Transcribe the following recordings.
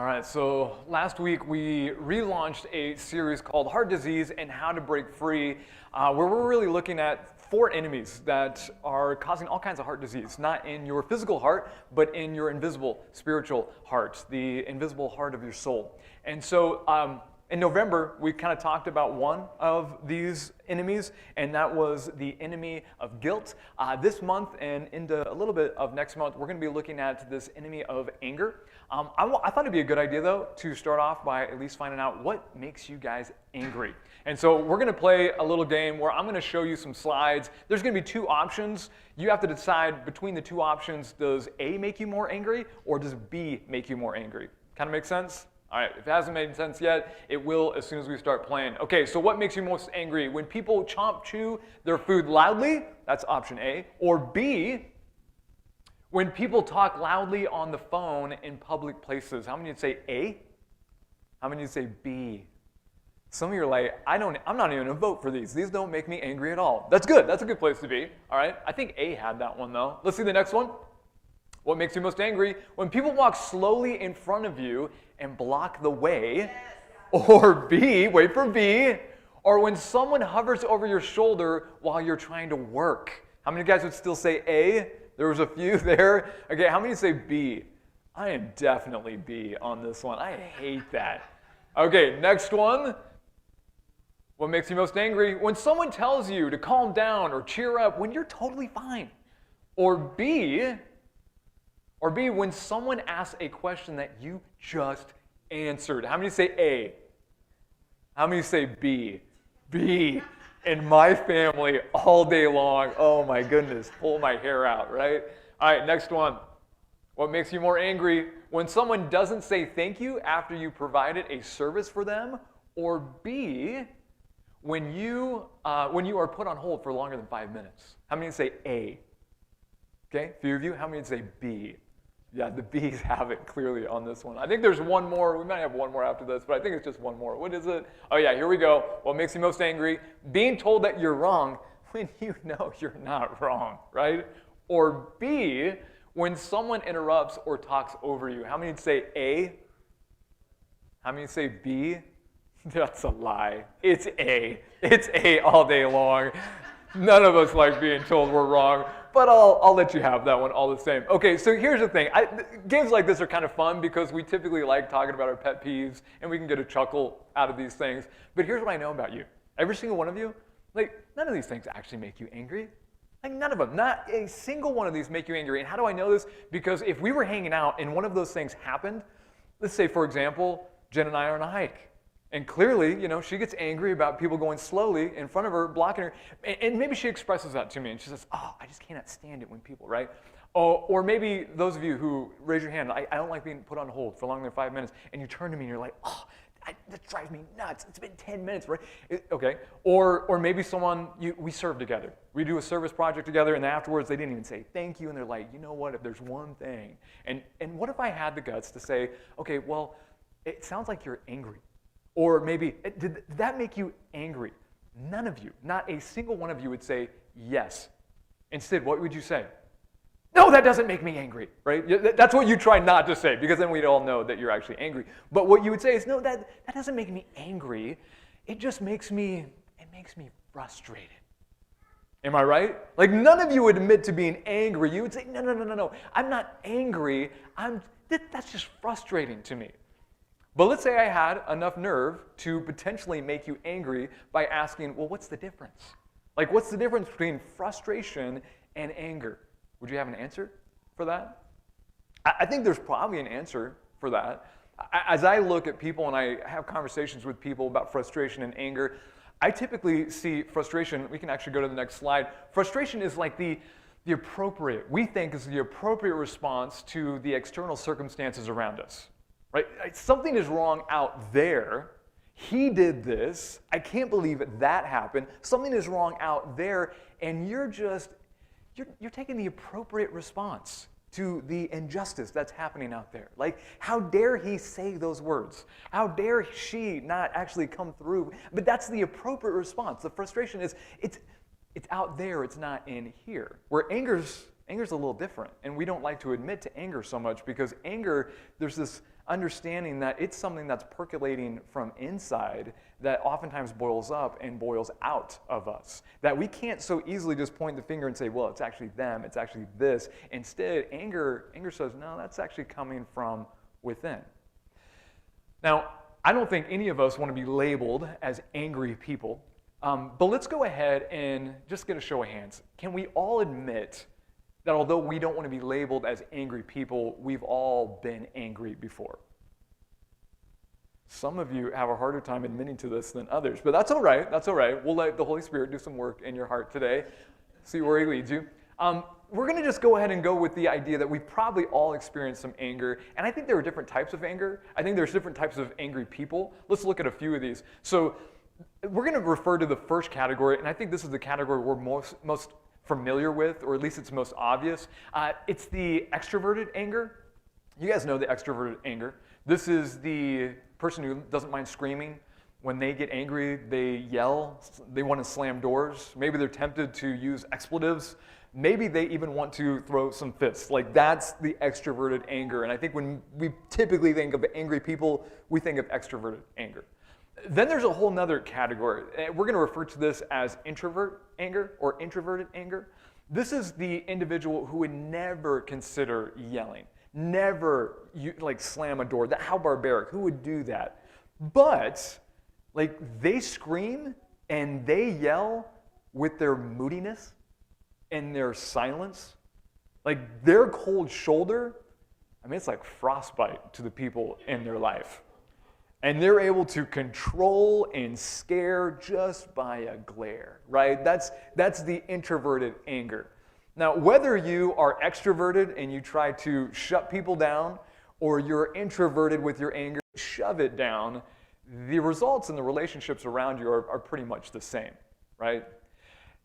All right, so last week we relaunched a series called Heart Disease and How to Break Free, where we're really looking at 4 enemies that are causing all kinds of heart disease, not in your physical heart, but in your invisible spiritual heart, the invisible heart of your soul. And so in November, we kind of talked about one of these enemies, and that was the enemy of guilt. This month and into a little bit of next month, we're going to be looking at this enemy of anger. I thought it'd be a good idea, though, to start off by at least finding out what makes you guys angry. And so we're going to play a little game where I'm going to show you some slides. There's going to be 2 options. You have to decide between the 2 options, does A make you more angry or does B make you more angry? Kind of make sense? All right, if it hasn't made sense yet, it will as soon as we start playing. Okay, so what makes you most angry? When people chew their food loudly, that's option A. Or B, when people talk loudly on the phone in public places. How many would say A? How many would say B? Some of you are like, I'm not even going to vote for these. These don't make me angry at all. That's good. That's a good place to be. All right, I think A had that one, though. Let's see the next one. What makes you most angry? When people walk slowly in front of you and block the way. Yes. Or B, wait for B, or when someone hovers over your shoulder while you're trying to work. How many guys would still say A? There was a few there. Okay, how many say B? I am definitely B on this one. I hate that. Okay, next one. What makes you most angry? When someone tells you to calm down or cheer up when you're totally fine. Or B, when someone asks a question that you just answered. How many say A? How many say B? B. In my family all day long. Oh my goodness, pull my hair out, right? All right, next one. What makes you more angry? When someone doesn't say thank you after you provided a service for them. Or B, when you are put on hold for longer than 5 minutes. How many say A? Okay, a few of you. How many say B? Yeah, the B's have it clearly on this one. I think there's one more. We might have one more after this, but I think it's just one more. What is it? Oh yeah, here we go. What makes you most angry? Being told that you're wrong when you know you're not wrong, right? Or B, when someone interrupts or talks over you. How many say A? How many say B? That's a lie. It's A. It's A all day long. None of us like being told we're wrong, but I'll let you have that one all the same. Okay, so here's the thing. Games like this are kind of fun because we typically like talking about our pet peeves, and we can get a chuckle out of these things. But here's what I know about you. Every single one of you, like, none of these things actually make you angry. Like, none of them. Not a single one of these make you angry. And how do I know this? Because if we were hanging out and one of those things happened, let's say, for example, Jen and I are on a hike. And clearly, she gets angry about people going slowly in front of her, blocking her. And maybe she expresses that to me, and she says, oh, I just cannot stand it when people, right? Or maybe those of you who raise your hand, I don't like being put on hold for longer than 5 minutes, and you turn to me and you're like, oh, that drives me nuts. It's been 10 minutes, right? Okay. Or maybe someone, we serve together. We do a service project together, and afterwards they didn't even say thank you, and they're like, you know what, if there's one thing. And what if I had the guts to say, okay, well, it sounds like you're angry. Or maybe, did that make you angry? None of you, not a single one of you would say yes. Instead, what would you say? No, that doesn't make me angry, right? That's what you try not to say, because then we'd all know that you're actually angry. But what you would say is, no, that doesn't make me angry. It just makes me frustrated. Am I right? Like, none of you would admit to being angry. You would say, no, I'm not angry. That's just frustrating to me. But let's say I had enough nerve to potentially make you angry by asking, well, what's the difference? Like, what's the difference between frustration and anger? Would you have an answer for that? I think there's probably an answer for that. As I look at people and I have conversations with people about frustration and anger, I typically see frustration. We can actually go to the next slide. Frustration is like the appropriate, we think is the appropriate response to the external circumstances around us. Right? Something is wrong out there. He did this. I can't believe that happened. Something is wrong out there, and you're taking the appropriate response to the injustice that's happening out there. Like, how dare he say those words? How dare she not actually come through? But that's the appropriate response. The frustration is, it's out there, it's not in here. Where anger's a little different, and we don't like to admit to anger so much because anger, there's this understanding that it's something that's percolating from inside that oftentimes boils up and boils out of us. That we can't so easily just point the finger and say, well, it's actually them, it's actually this. Instead, anger says, no, that's actually coming from within. Now, I don't think any of us want to be labeled as angry people, but let's go ahead and just get a show of hands. Can we all admit that although we don't want to be labeled as angry people, we've all been angry before? Some of you have a harder time admitting to this than others, but that's all right. That's all right. We'll let the Holy Spirit do some work in your heart today, see where he leads you. We're going to just go ahead and go with the idea that we've probably all experienced some anger, and I think there are different types of anger. I think there's different types of angry people. Let's look at a few of these. So we're going to refer to the first category, and I think this is the category we're most familiar with, or at least it's most obvious. It's the extroverted anger. You guys know the extroverted anger. This is the person who doesn't mind screaming. When they get angry, they yell. They want to slam doors. Maybe they're tempted to use expletives. Maybe they even want to throw some fists. Like, that's the extroverted anger. And I think when we typically think of angry people, we think of extroverted anger. Then there's a whole nother category. We're going to refer to this as introvert anger or introverted anger. This is the individual who would never consider yelling, never slam a door. How barbaric. Who would do that? But they scream and they yell with their moodiness and their silence. Their cold shoulder, it's like frostbite to the people in their life. And they're able to control and scare just by a glare, right? That's the introverted anger. Now, whether you are extroverted and you try to shut people down, or you're introverted with your anger, shove it down, the results in the relationships around you are pretty much the same, right?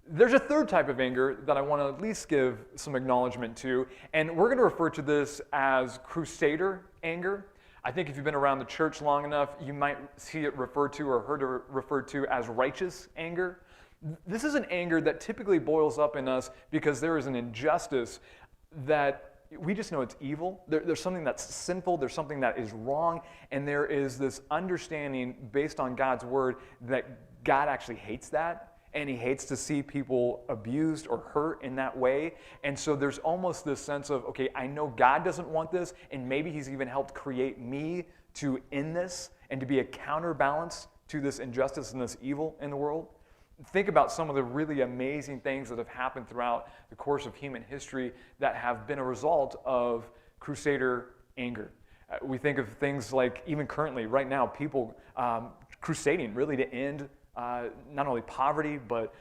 There's a third type of anger that I want to at least give some acknowledgement to, and we're going to refer to this as Crusader Anger. I think if you've been around the church long enough, you might see it referred to or heard it referred to as righteous anger. This is an anger that typically boils up in us because there is an injustice that we just know it's evil. There's something that's sinful, there's something that is wrong, and there is this understanding based on God's word that God actually hates that. And he hates to see people abused or hurt in that way. And so there's almost this sense of, okay, I know God doesn't want this, and maybe he's even helped create me to end this and to be a counterbalance to this injustice and this evil in the world. Think about some of the really amazing things that have happened throughout the course of human history that have been a result of Crusader anger. We think of things like, even currently, right now, people crusading really to end not only poverty, but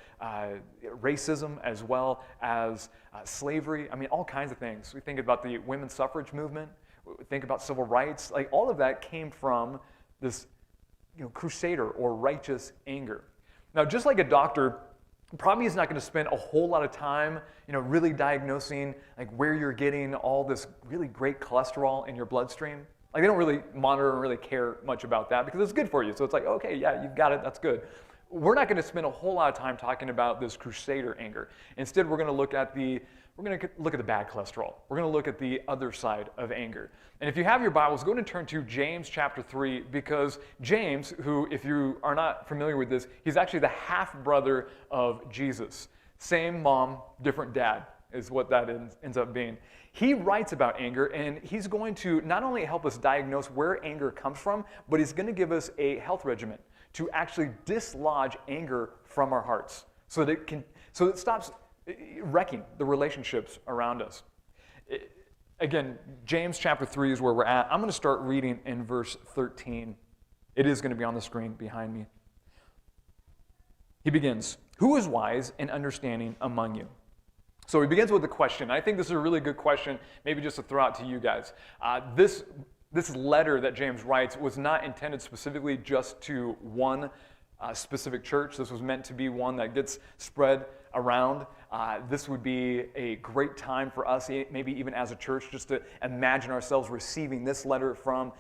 racism, as well as slavery. All kinds of things. We think about the women's suffrage movement. We think about civil rights. All of that came from this, crusader or righteous anger. Now, just like a doctor probably is not going to spend a whole lot of time, really diagnosing where you're getting all this really great cholesterol in your bloodstream. They don't really monitor and really care much about that because it's good for you. So it's okay, yeah, you've got it, that's good. We're not going to spend a whole lot of time talking about this Crusader anger. Instead, we're going to look at the bad cholesterol. We're going to look at the other side of anger. And if you have your Bibles, go and turn to James chapter 3, because James, who, if you are not familiar with this, he's actually the half-brother of Jesus. Same mom, different dad is what that ends up being. He writes about anger, and he's going to not only help us diagnose where anger comes from, but he's going to give us a health regimen to actually dislodge anger from our hearts so that it stops wrecking the relationships around us. Again, James chapter 3 is where we're at. I'm going to start reading in verse 13. It is going to be on the screen behind me. He begins, "Who is wise and understanding among you?" So he begins with a question. I think this is a really good question, maybe just to throw out to you guys. This letter that James writes was not intended specifically just to one specific church. This was meant to be one that gets spread around. This would be a great time for us, maybe even as a church, just to imagine ourselves receiving this letter from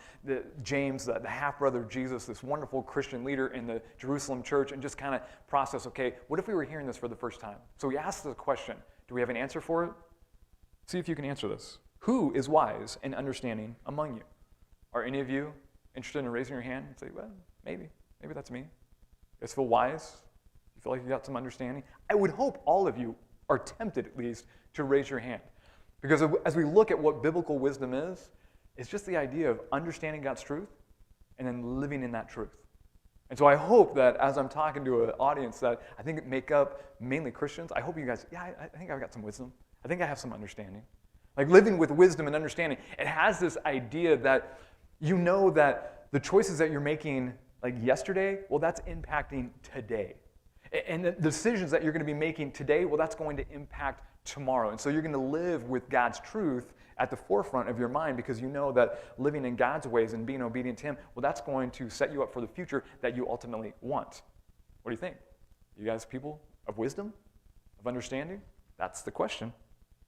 James, the half-brother of Jesus, this wonderful Christian leader in the Jerusalem church, and just kind of process, okay, what if we were hearing this for the first time? So he asks the question. Do we have an answer for it? See if you can answer this. Who is wise and understanding among you? Are any of you interested in raising your hand and say, well, maybe that's me? You guys feel wise? You feel like you got some understanding? I would hope all of you are tempted, at least, to raise your hand. Because as we look at what biblical wisdom is, it's just the idea of understanding God's truth and then living in that truth. And so I hope that as I'm talking to an audience that I think make up mainly Christians, I hope you guys, I think I've got some wisdom. I think I have some understanding. Like living with wisdom and understanding, it has this idea that you know that the choices that you're making like yesterday, well, that's impacting today. And the decisions that you're going to be making today, well, that's going to impact tomorrow. And so you're going to live with God's truth at the forefront of your mind because you know that living in God's ways and being obedient to Him, well, that's going to set you up for the future that you ultimately want. What do you think? You guys people of wisdom, of understanding? That's the question.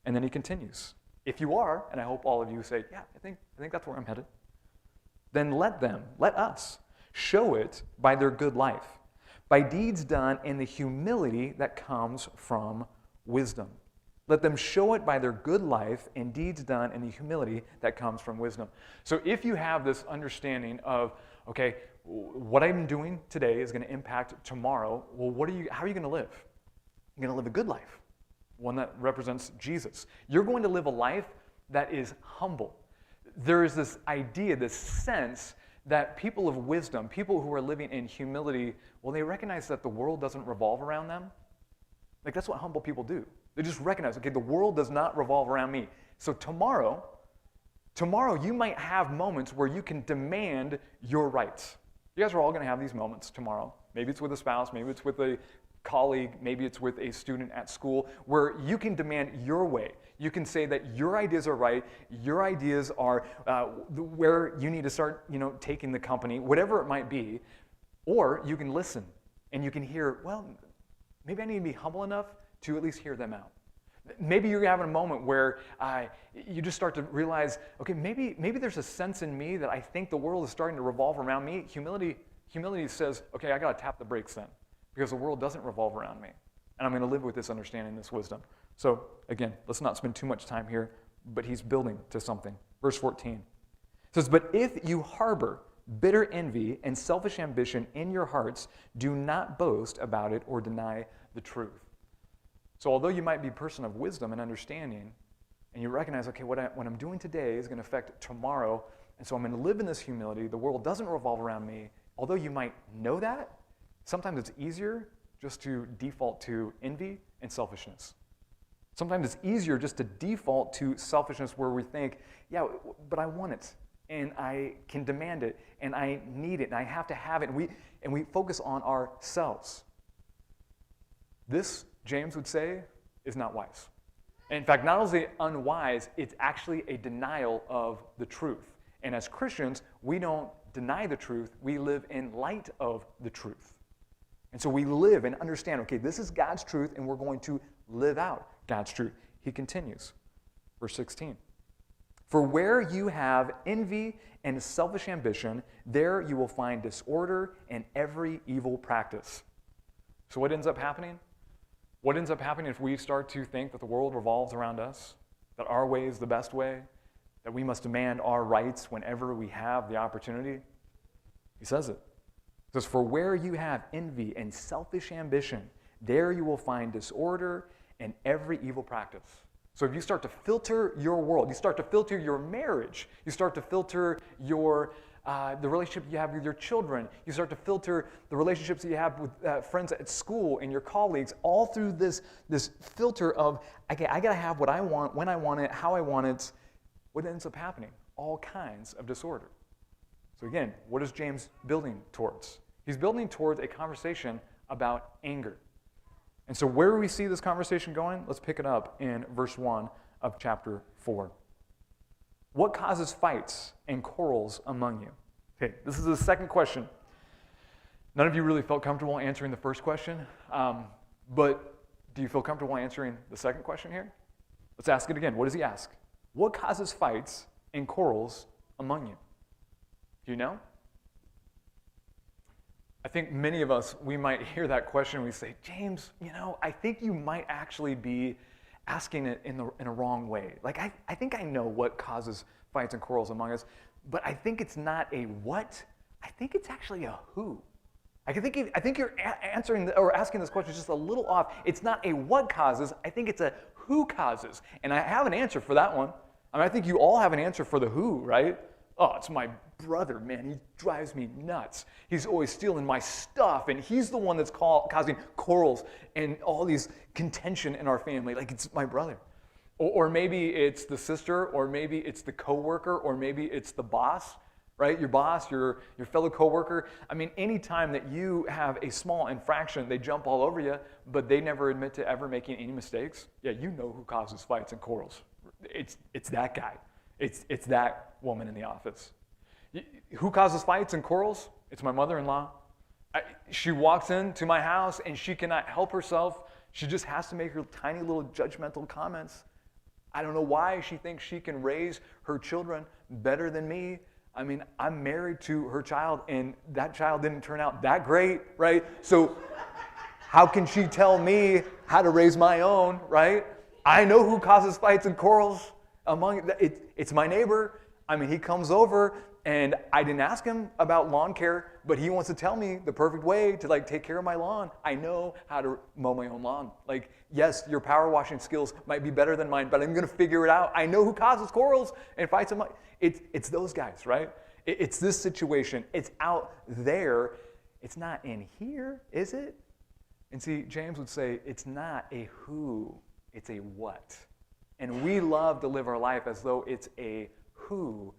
And then he continues. If you are, and I hope all of you say, yeah, I think that's where I'm headed, then let us, show it by their good life, by deeds done in the humility that comes from wisdom. Let them show it by their good life and deeds done in the humility that comes from wisdom. So if you have this understanding of, okay, what I'm doing today is going to impact tomorrow, well, how are you going to live? You're going to live a good life, one that represents Jesus. You're going to live a life that is humble. There is this idea, this sense that people of wisdom, people who are living in humility, well, they recognize that the world doesn't revolve around them. Like that's what humble people do. They just recognize, okay, the world does not revolve around me. So tomorrow you might have moments where you can demand your rights. You guys are all going to have these moments tomorrow. Maybe it's with a spouse, maybe it's with a colleague, maybe it's with a student at school, where you can demand your way. You can say that your ideas are right, your ideas are where you need to start, taking the company, whatever it might be. Or you can listen and you can hear, well, maybe I need to be humble enough to at least hear them out. Maybe you're having a moment where you just start to realize, okay, maybe there's a sense in me that I think the world is starting to revolve around me. Humility says, okay, I got to tap the brakes then, because the world doesn't revolve around me. And I'm going to live with this understanding, this wisdom. So again, let's not spend too much time here, but he's building to something. Verse 14 it says, but if you harbor bitter envy and selfish ambition in your hearts, do not boast about it or deny the truth. So although you might be a person of wisdom and understanding, and you recognize, okay, what I'm doing today is going to affect tomorrow, and so I'm going to live in this humility, the world doesn't revolve around me, although you might know that, sometimes it's easier just to default to envy and selfishness. Sometimes it's easier just to default to selfishness where we think, yeah, but I want it, and I can demand it, and I need it, and I have to have it, and we focus on ourselves. This, James would say, is not wise. And in fact, not only is it unwise, it's actually a denial of the truth. And as Christians, we don't deny the truth, we live in light of the truth. And so we live and understand, okay, this is God's truth, and we're going to live out God's truth. He continues, verse 16. For where you have envy and selfish ambition, there you will find disorder and every evil practice. So what ends up happening? What ends up happening if we start to think that the world revolves around us, that our way is the best way, that we must demand our rights whenever we have the opportunity? He says it. He says, for where you have envy and selfish ambition, there you will find disorder and every evil practice. So if you start to filter your world, you start to filter your marriage, you start to filter your the relationship you have with your children, you start to filter the relationships that you have with friends at school and your colleagues, all through this filter of, okay, I got to have what I want, when I want it, how I want it. What ends up happening? All kinds of disorder. So again, what is James building towards? He's building towards a conversation about anger. And so where do we see this conversation going? Let's pick it up in verse 1 of chapter 4. What causes fights and quarrels among you? Okay, this is the second question. None of you really felt comfortable answering the first question, but do you feel comfortable answering the second question here? Let's ask it again. What does he ask? What causes fights and quarrels among you? Do you know? I think many of us, we might hear that question and we say, James, I think you might actually be asking it in a wrong way. Like, I think I know what causes fights and quarrels among us. but I think it's not a what. I think it's actually a who. I think you're answering or asking this question just a little off. It's not a what causes. I think it's a who causes. And I have an answer for that one. I mean, I think you all have an answer for the who, right? Oh, it's my brother, man. He drives me nuts. He's always stealing my stuff, and he's the one that's causing quarrels and all these contention in our family. Like, it's my brother. Or maybe it's the sister, or maybe it's the coworker, or maybe it's the boss, right? Your boss, your fellow coworker. I mean, anytime that you have a small infraction, they jump all over you, but they never admit to ever making any mistakes. Yeah, you know who causes fights and quarrels. It's that guy. It's that woman in the office. Who causes fights and quarrels? It's my mother-in-law. She walks into my house and she cannot help herself. She just has to make her tiny little judgmental comments. I don't know why she thinks she can raise her children better than me. I mean, I'm married to her child, and that child didn't turn out that great, right? So how can she tell me how to raise my own, right? I know who causes fights and quarrels among it's my neighbor. I mean, he comes over, and I didn't ask him about lawn care, but he wants to tell me the perfect way to like take care of my lawn. I know how to mow my own lawn. Like, yes, your power washing skills might be better than mine, but I'm going to figure it out. I know who causes quarrels and fights. It's those guys, right? It's this situation. It's out there. It's not in here, is it? And see, James would say it's not a who, it's a what. And we love to live our life as though it's a who.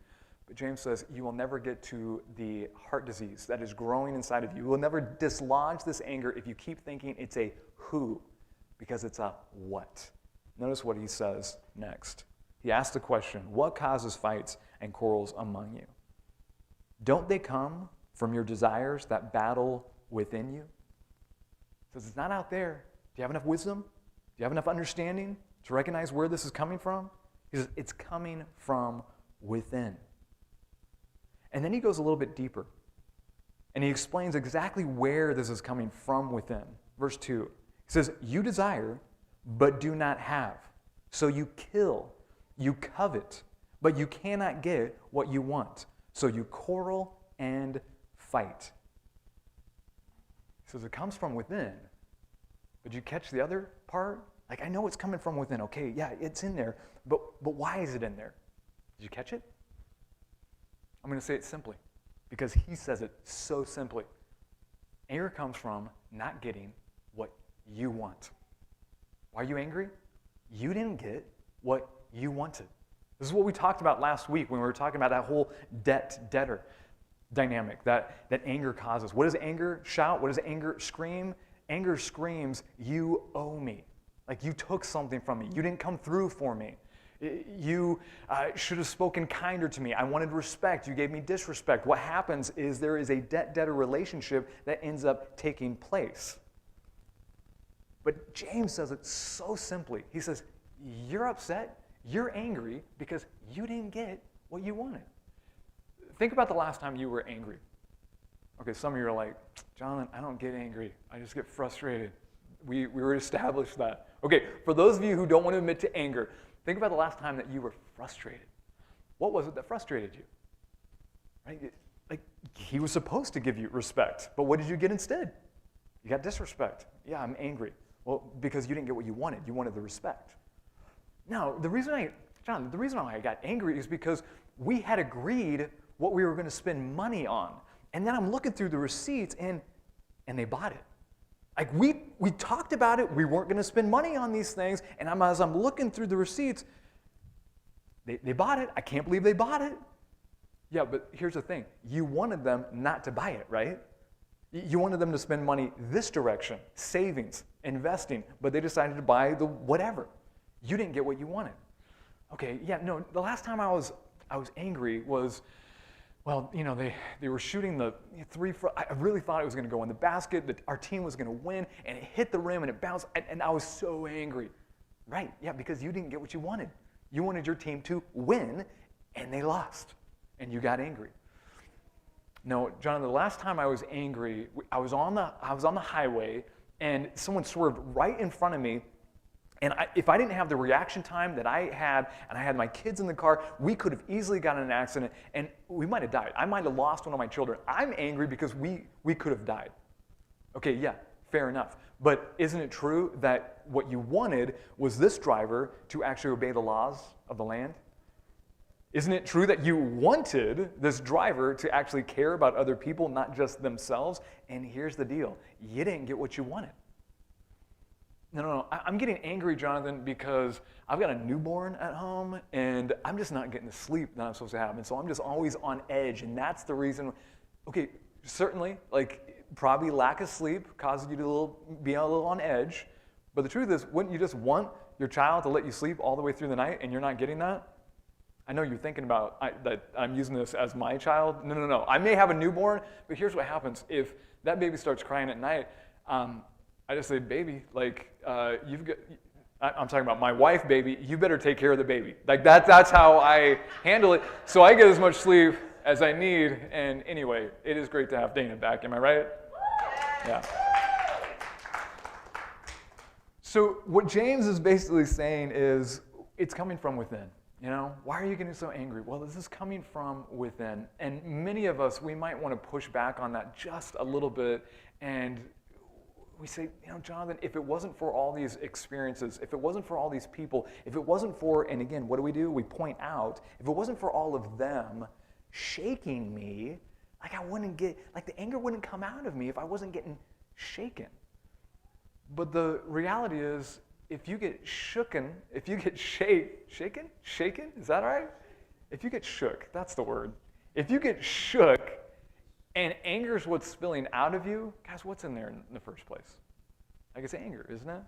But James says you will never get to the heart disease that is growing inside of you. You will never dislodge this anger if you keep thinking it's a who, because it's a what. Notice what he says next. He asks the question, what causes fights and quarrels among you? Don't they come from your desires that battle within you? He says it's not out there. Do you have enough wisdom? Do you have enough understanding to recognize where this is coming from? He says it's coming from within. And then he goes a little bit deeper, and he explains exactly where this is coming from within. Verse 2, he says, you desire, but do not have. So you kill, you covet, but you cannot get what you want. So you quarrel and fight. He says it comes from within, but you catch the other part? Like, I know it's coming from within. Okay, yeah, it's in there, but why is it in there? Did you catch it? I'm going to say it simply, because he says it so simply. Anger comes from not getting what you want. Why are you angry? You didn't get what you wanted. This is what we talked about last week when we were talking about that whole debt-debtor dynamic that anger causes. What does anger shout? What does anger scream? Anger screams, you owe me. Like, you took something from me. You didn't come through for me. You should have spoken kinder to me. I wanted respect. You gave me disrespect. What happens is there is a debt-debtor relationship that ends up taking place. But James says it so simply. He says, you're upset, you're angry because you didn't get what you wanted. Think about the last time you were angry. Okay, some of you are like, Jonathan, I don't get angry. I just get frustrated. We already established that. Okay, for those of you who don't want to admit to anger, think about the last time that you were frustrated. What was it that frustrated you? Right? Like, he was supposed to give you respect, but what did you get instead? You got disrespect. Yeah, I'm angry. Well, because you didn't get what you wanted. You wanted the respect. Now, the reason why I got angry is because we had agreed what we were going to spend money on. And then I'm looking through the receipts, and they bought it. Like, we talked about it. We weren't going to spend money on these things. And as I'm looking through the receipts, they bought it. I can't believe they bought it. Yeah, but here's the thing. You wanted them not to buy it, right? You wanted them to spend money this direction, savings, investing, but they decided to buy the whatever. You didn't get what you wanted. Okay, yeah, no, the last time I was angry was, well, you know, they were shooting the I really thought it was going to go in the basket, that our team was going to win, and it hit the rim and it bounced, and I was so angry. Right, yeah, because you didn't get what you wanted. You wanted your team to win, and they lost, and you got angry. No, Jonathan, the last time I was angry, I was on the highway, and someone swerved right in front of me, And if I didn't have the reaction time that I had, and I had my kids in the car, we could have easily gotten in an accident, and we might have died. I might have lost one of my children. I'm angry because we could have died. Okay, yeah, fair enough. But isn't it true that what you wanted was this driver to actually obey the laws of the land? Isn't it true that you wanted this driver to actually care about other people, not just themselves? And here's the deal. You didn't get what you wanted. No. I'm getting angry, Jonathan, because I've got a newborn at home, and I'm just not getting the sleep that I'm supposed to have. And so I'm just always on edge, and that's the reason. Okay, certainly, probably lack of sleep causes you to be a little on edge. But the truth is, wouldn't you just want your child to let you sleep all the way through the night, and you're not getting that? I know you're thinking about that I'm using this as my child. No. I may have a newborn, but here's what happens. If that baby starts crying at night, I just say, baby, I'm talking about my wife, baby, you better take care of the baby. That's how I handle it. So I get as much sleep as I need. And anyway, it is great to have Dana back. Am I right? Yeah. So what James is basically saying is, it's coming from within. Why are you getting so angry? Well, this is coming from within. And many of us, we might want to push back on that just a little bit. And we say, Jonathan, if it wasn't for all these experiences, if it wasn't for all these people, if it wasn't for, and again, what do? We point out, if it wasn't for all of them shaking me, I wouldn't get, the anger wouldn't come out of me if I wasn't getting shaken. But the reality is, if you get shooken, if you get shaken, is that right? If you get shook, that's the word. If you get shook and anger is what's spilling out of you, guys, what's in there in the first place? It's anger, isn't it?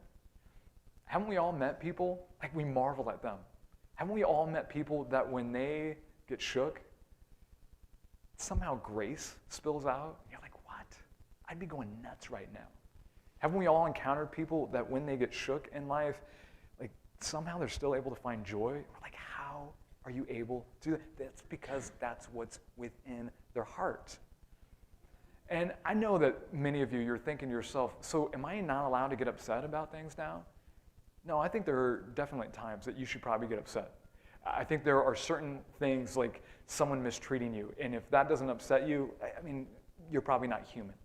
Haven't we all met people, we marvel at them. Haven't we all met people that when they get shook, somehow grace spills out? You're like, what? I'd be going nuts right now. Haven't we all encountered people that when they get shook in life, somehow they're still able to find joy? We're like, how are you able to do that? That's because that's what's within their heart. And I know that many of you, you're thinking to yourself, so am I not allowed to get upset about things now? No, I think there are definitely times that you should probably get upset. I think there are certain things like someone mistreating you, and if that doesn't upset you, you're probably not human.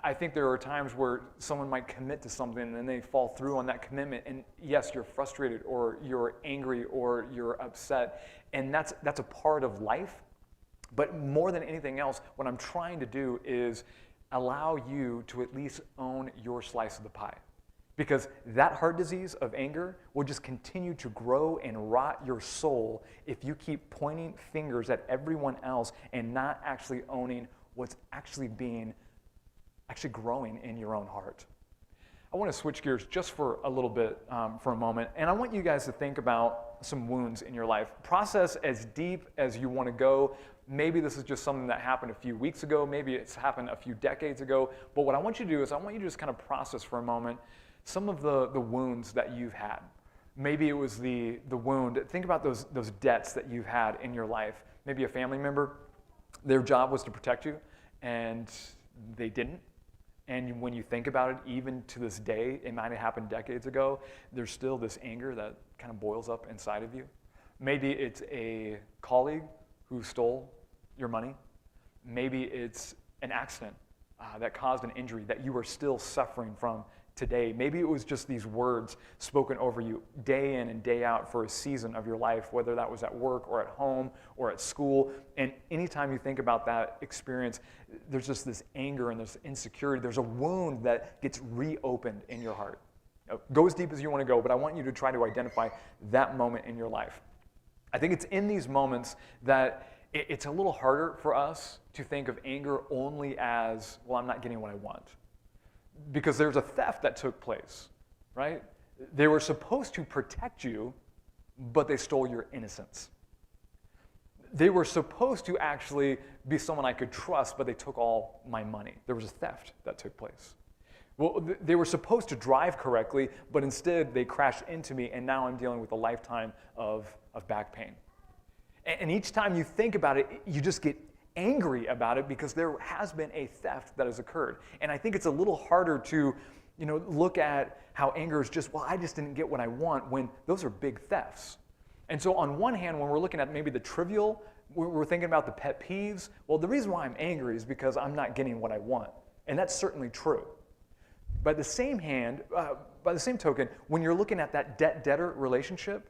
I think there are times where someone might commit to something and they fall through on that commitment, and yes, you're frustrated or you're angry or you're upset, and that's a part of life. But more than anything else, what I'm trying to do is allow you to at least own your slice of the pie. Because that heart disease of anger will just continue to grow and rot your soul if you keep pointing fingers at everyone else and not actually owning what's actually growing in your own heart. I want to switch gears just for a little bit, for a moment, and I want you guys to think about some wounds in your life. Process as deep as you want to go. Maybe this is just something that happened a few weeks ago. Maybe it's happened a few decades ago. But what I want you to do is I want you to just kind of process for a moment some of the wounds that you've had. Maybe it was the wound. Think about those debts that you've had in your life. Maybe a family member, their job was to protect you, and they didn't. And when you think about it, even to this day, it might have happened decades ago, there's still this anger that kind of boils up inside of you. Maybe it's a colleague who stole your money. Maybe it's an accident that caused an injury that you are still suffering from today. Maybe it was just these words spoken over you day in and day out for a season of your life, whether that was at work or at home or at school. And anytime you think about that experience, there's just this anger and this insecurity. There's a wound that gets reopened in your heart. Go as deep as you want to go, but I want you to try to identify that moment in your life. I think it's in these moments that it's a little harder for us to think of anger only as, well, I'm not getting what I want. Because there's a theft that took place, right? They were supposed to protect you, but they stole your innocence. They were supposed to actually be someone I could trust, but they took all my money. There was a theft that took place. Well, they were supposed to drive correctly, but instead they crashed into me, and now I'm dealing with a lifetime of back pain. And each time you think about it, you just get angry about it because there has been a theft that has occurred. And I think it's a little harder to look at how anger is just, well, I just didn't get what I want, when those are big thefts. And so on one hand, when we're looking at maybe the trivial, we're thinking about the pet peeves. Well, the reason why I'm angry is because I'm not getting what I want. And that's certainly true. By the same token, when you're looking at that debt-debtor relationship,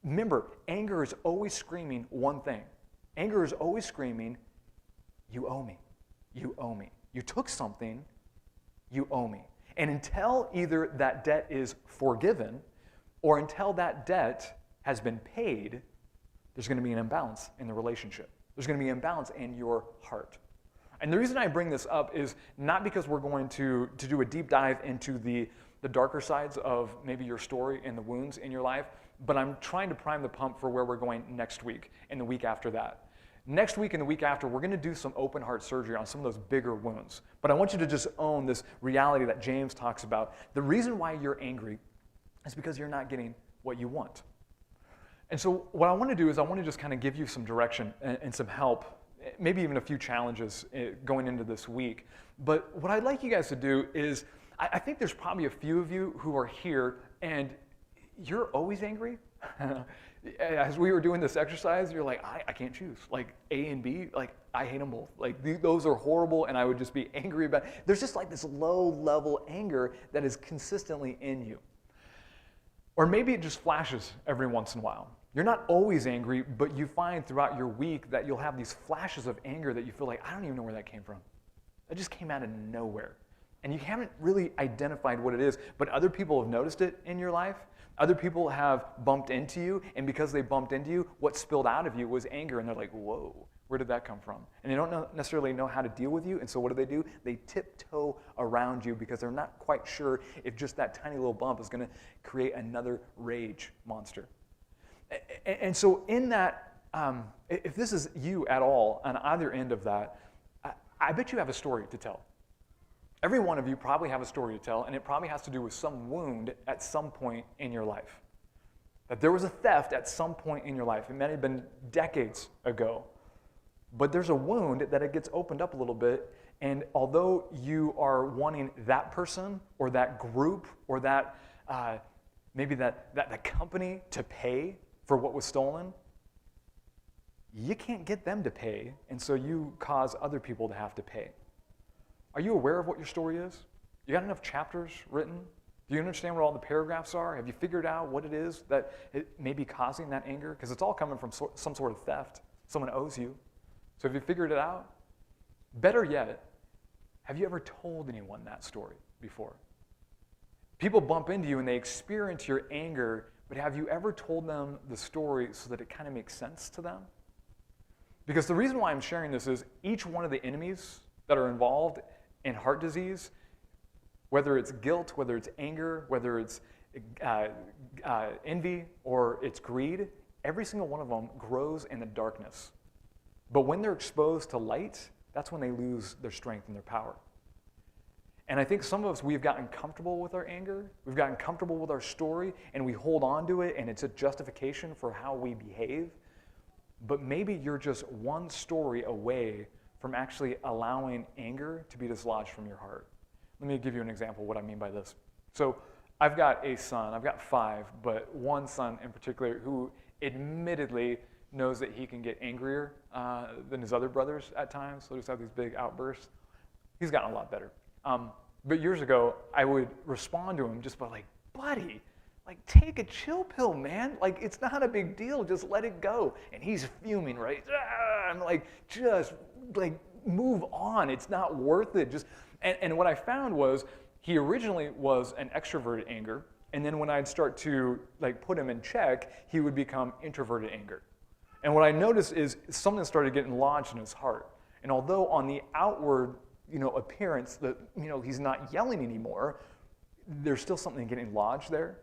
remember, anger is always screaming one thing. Anger is always screaming, you owe me. You owe me. You took something, you owe me. And until either that debt is forgiven or until that debt has been paid, there's going to be an imbalance in the relationship. There's going to be an imbalance in your heart. And the reason I bring this up is not because we're going to do a deep dive into the darker sides of maybe your story and the wounds in your life, but I'm trying to prime the pump for where we're going next week and the week after that. Next week and the week after, we're going to do some open heart surgery on some of those bigger wounds. But I want you to just own this reality that James talks about. The reason why you're angry is because you're not getting what you want. And so what I want to do is I want to just kind of give you some direction and some help, maybe even a few challenges going into this week. But what I'd like you guys to do is, I think there's probably a few of you who are here and you're always angry. As we were doing this exercise, you're like, I can't choose. Like A and B, like I hate them both. Like those are horrible and I would just be angry about it. There's just like this low level anger that is consistently in you. Or maybe it just flashes every once in a while. You're not always angry, but you find throughout your week that you'll have these flashes of anger that you feel like, I don't even know where that came from. That just came out of nowhere. And you haven't really identified what it is, but other people have noticed it in your life. Other people have bumped into you, and because they bumped into you, what spilled out of you was anger, and they're like, whoa, where did that come from? And they don't necessarily know how to deal with you, and so what do? They tiptoe around you because they're not quite sure if just that tiny little bump is going to create another rage monster. And so in that, if this is you at all on either end of that, I bet you have a story to tell. Every one of you probably have a story to tell, and it probably has to do with some wound at some point in your life. That there was a theft at some point in your life. It may have been decades ago. But there's a wound that it gets opened up a little bit, and although you are wanting that person or that group or that maybe that company to pay for what was stolen, you can't get them to pay, and so you cause other people to have to pay. Are you aware of what your story is? You got enough chapters written? Do you understand what all the paragraphs are? Have you figured out what it is that it may be causing that anger? Because it's all coming from some sort of theft. Someone owes you. So have you figured it out? Better yet, have you ever told anyone that story before? People bump into you and they experience your anger, but have you ever told them the story so that it kind of makes sense to them? Because the reason why I'm sharing this is each one of the enemies that are involved in heart disease, whether it's guilt, whether it's anger, whether it's envy, or it's greed, every single one of them grows in the darkness. But when they're exposed to light, that's when they lose their strength and their power. And I think some of us, we've gotten comfortable with our anger, we've gotten comfortable with our story, and we hold on to it, and it's a justification for how we behave. But maybe you're just one story away from actually allowing anger to be dislodged from your heart. Let me give you an example of what I mean by this. So I've got a son, I've got 5, but one son in particular who admittedly knows that he can get angrier than his other brothers at times. So he'll just have these big outbursts. He's gotten a lot better. But years ago, I would respond to him just by like, buddy, like take a chill pill, man. Like it's not a big deal, just let it go. And he's fuming, right? I'm like, just like move on. It's not worth it. And what I found was he originally was an extroverted anger. And then when I'd start to like put him in check, he would become introverted anger. And what I noticed is something started getting lodged in his heart. And although on the outward, appearance that, he's not yelling anymore, there's still something getting lodged there.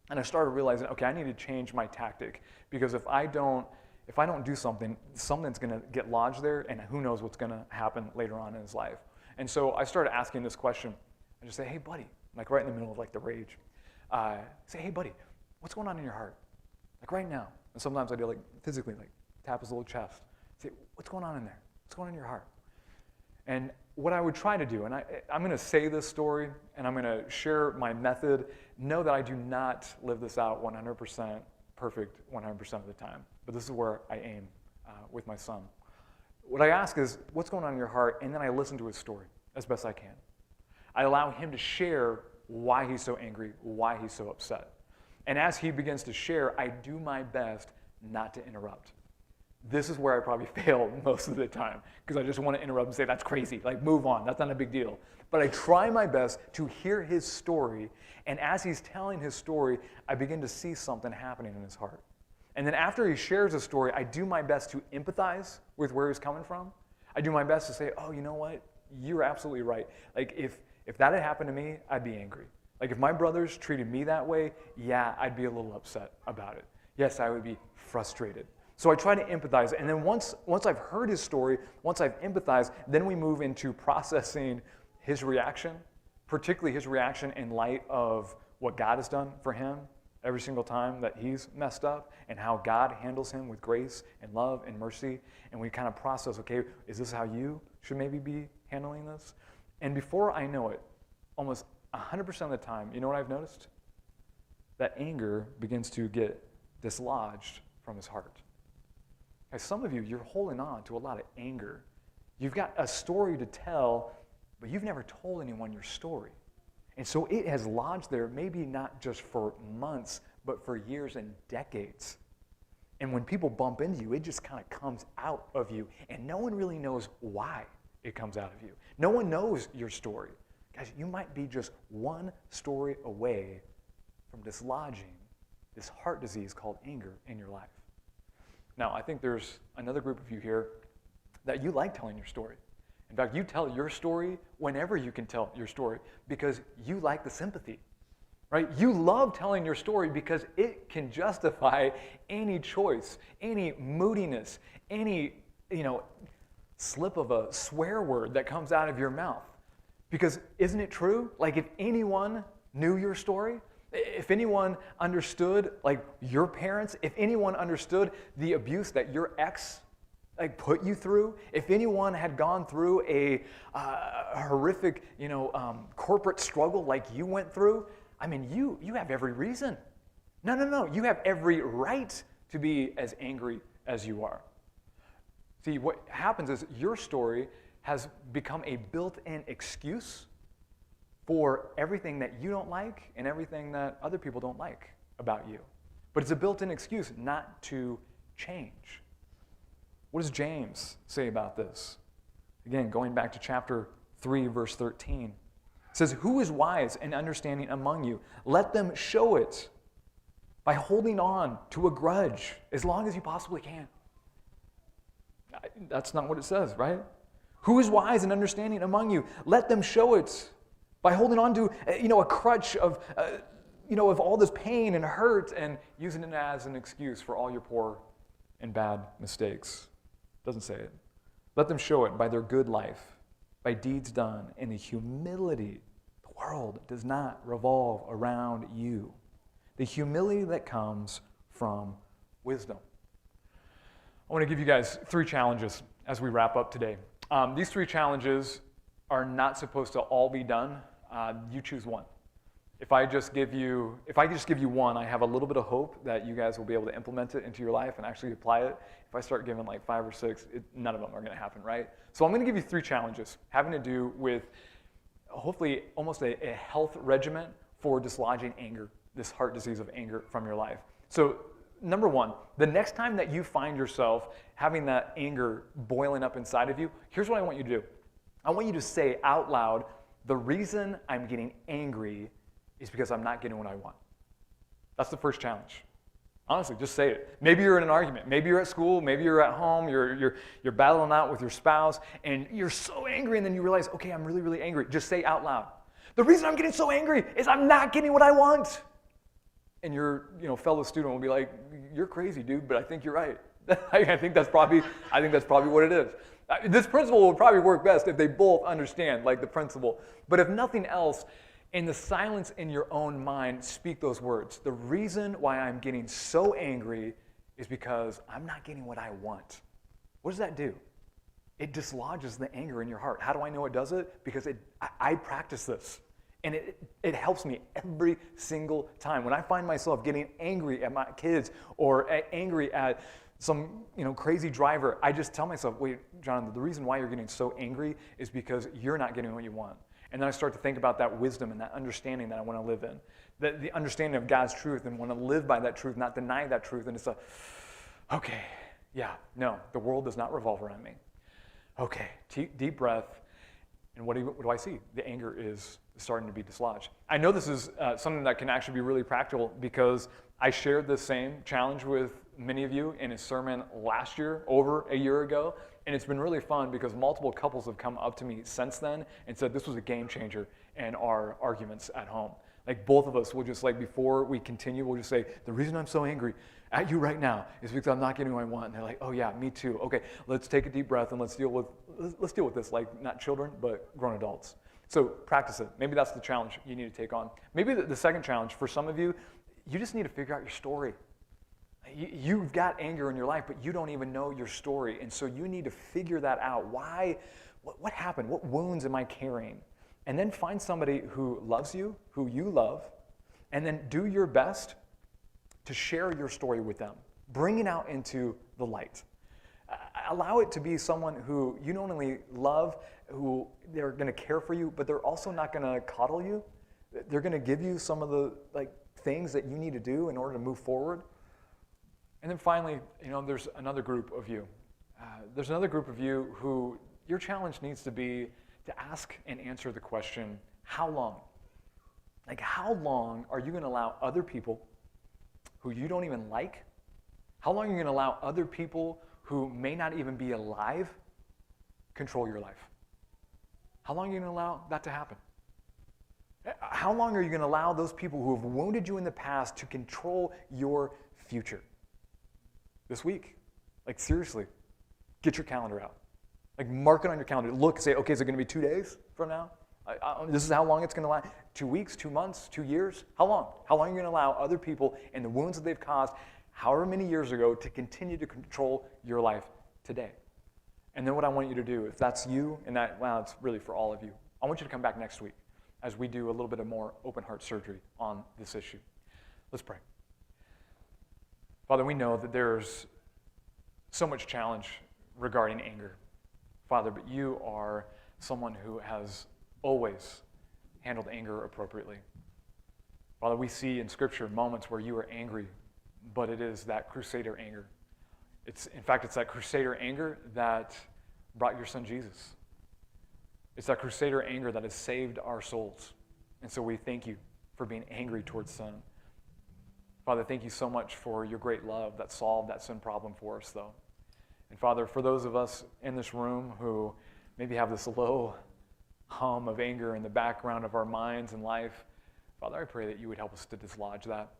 And I started realizing, okay, I need to change my tactic, because if I don't do something, something's going to get lodged there, and who knows what's going to happen later on in his life. And so I started asking this question. I just say, hey, buddy, like right in the middle of like the rage. Say, hey, buddy, what's going on in your heart? Like right now. And sometimes I do like physically like tap his little chest. Say, what's going on in there? What's going on in your heart? And what I would try to do, and I'm going to say this story, and I'm going to share my method. Know that I do not live this out 100% perfect 100% of the time, but this is where I aim with my son. What I ask is, what's going on in your heart? And then I listen to his story as best I can. I allow him to share why he's so angry, why he's so upset. And as he begins to share, I do my best not to interrupt. This is where I probably fail most of the time, because I just want to interrupt and say, that's crazy, like move on, that's not a big deal. But I try my best to hear his story, and as he's telling his story, I begin to see something happening in his heart. And then after he shares his story, I do my best to empathize with where he's coming from. I do my best to say, oh, you know what, you're absolutely right. Like if that had happened to me, I'd be angry. Like if my brothers treated me that way, yeah, I'd be a little upset about it. Yes, I would be frustrated. So I try to empathize, and then once I've heard his story, once I've empathized, then we move into processing his reaction, particularly his reaction in light of what God has done for him every single time that he's messed up, and how God handles him with grace and love and mercy. And we kind of process, okay, is this how you should maybe be handling this? And before I know it, almost 100% of the time, you know what I've noticed? That anger begins to get dislodged from his heart. As some of you, you're holding on to a lot of anger. You've got a story to tell, but you've never told anyone your story. And so it has lodged there, maybe not just for months, but for years and decades. And when people bump into you, it just kind of comes out of you, and no one really knows why it comes out of you. No one knows your story. Guys, you might be just one story away from dislodging this heart disease called anger in your life. Now, I think there's another group of you here that you like telling your story. In fact, you tell your story whenever you can tell your story because you like the sympathy, right? You love telling your story because it can justify any choice, any moodiness, any, slip of a swear word that comes out of your mouth. Because isn't it true? Like if anyone knew your story, if anyone understood, like your parents, if anyone understood the abuse that your ex put you through, if anyone had gone through a horrific, corporate struggle like you went through, I mean, you have every reason. No. You have every right to be as angry as you are. See, what happens is your story has become a built-in excuse for everything that you don't like and everything that other people don't like about you. But it's a built-in excuse not to change. What does James say about this? Again, going back to chapter 3, verse 13. It says, "Who is wise and understanding among you? Let them show it by holding on to a grudge as long as you possibly can." That's not what it says, right? Who is wise and understanding among you? Let them show it by holding on to, a crutch of all this pain and hurt and using it as an excuse for all your poor and bad mistakes. Doesn't say it. Let them show it by their good life, by deeds done in the humility. The world does not revolve around you. The humility that comes from wisdom. I want to give you guys 3 challenges as we wrap up today. These 3 challenges are not supposed to all be done. You choose one. If I just give you one, I have a little bit of hope that you guys will be able to implement it into your life and actually apply it. If I start giving like 5 or 6, none of them are going to happen, right? So I'm going to give you 3 challenges having to do with hopefully almost a health regimen for dislodging anger, this heart disease of anger from your life. So number 1, the next time that you find yourself having that anger boiling up inside of you, here's what I want you to do. I want you to say out loud, the reason I'm getting angry is because I'm not getting what I want. That's the first challenge. Honestly, just say it. Maybe you're in an argument. Maybe you're at school. Maybe you're at home. You're battling out with your spouse, and you're so angry, and then you realize, okay, I'm really, really angry. Just say out loud, the reason I'm getting so angry is I'm not getting what I want. And your fellow student will be like, you're crazy, dude, but I think you're right. I think that's probably what it is. This principle will probably work best if they both understand, like the principle. But if nothing else, in the silence in your own mind, speak those words. The reason why I'm getting so angry is because I'm not getting what I want. What does that do? It dislodges the anger in your heart. How do I know it does it? Because I practice this. And it helps me every single time. When I find myself getting angry at my kids or angry at some crazy driver, I just tell myself, wait, Jonathan, the reason why you're getting so angry is because you're not getting what you want. And then I start to think about that wisdom and that understanding that I want to live in. The understanding of God's truth and want to live by that truth, not deny that truth. And it's okay, yeah, no, the world does not revolve around me. Okay, deep breath. And what do I see? The anger is starting to be dislodged. I know this is something that can actually be really practical because I shared the same challenge with many of you in a sermon last year, over a year ago. And it's been really fun because multiple couples have come up to me since then and said this was a game changer in our arguments at home. Like both of us will just before we continue, we'll just say, the reason I'm so angry at you right now is because I'm not getting what I want. And they're like, oh yeah, me too. Okay, let's take a deep breath and let's deal with this like not children, but grown adults. So practice it. Maybe that's the challenge you need to take on. Maybe the second challenge for some of you, you just need to figure out your story. You've got anger in your life, but you don't even know your story. And so you need to figure that out. Why? What happened? What wounds am I carrying? And then find somebody who loves you, who you love, and then do your best to share your story with them. Bring it out into the light. Allow it to be someone who you not only love, who they're going to care for you, but they're also not going to coddle you. They're going to give you some of the things that you need to do in order to move forward. And then finally, there's another group of you. There's another group of you who your challenge needs to be to ask and answer the question, how long? How long are you going to allow other people who you don't even like? How long are you going to allow other people who may not even be alive control your life? How long are you going to allow that to happen? How long are you going to allow those people who have wounded you in the past to control your future? This week. Seriously, get your calendar out. Mark it on your calendar. Look, say, okay, is it going to be 2 days from now? This is how long it's going to last. 2 weeks, 2 months, 2 years? How long? How long are you going to allow other people and the wounds that they've caused however many years ago to continue to control your life today? And then what I want you to do, if that's you, and it's really for all of you, I want you to come back next week as we do a little bit of more open heart surgery on this issue. Let's pray. Father, we know that there's so much challenge regarding anger. Father, but you are someone who has always handled anger appropriately. Father, we see in Scripture moments where you are angry, but it is that Crusader anger. In fact, it's that Crusader anger that brought your son Jesus. It's that Crusader anger that has saved our souls. And so we thank you for being angry towards sin. Father, thank you so much for your great love that solved that sin problem for us, though. And Father, for those of us in this room who maybe have this low hum of anger in the background of our minds and life, Father, I pray that you would help us to dislodge that.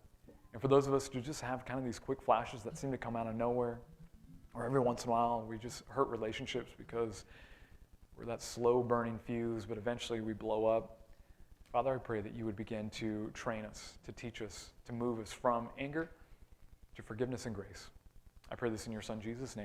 And for those of us who just have kind of these quick flashes that seem to come out of nowhere, or every once in a while we just hurt relationships because we're that slow burning fuse, but eventually we blow up. Father, I pray that you would begin to train us, to teach us, to move us from anger to forgiveness and grace. I pray this in your Son Jesus' name.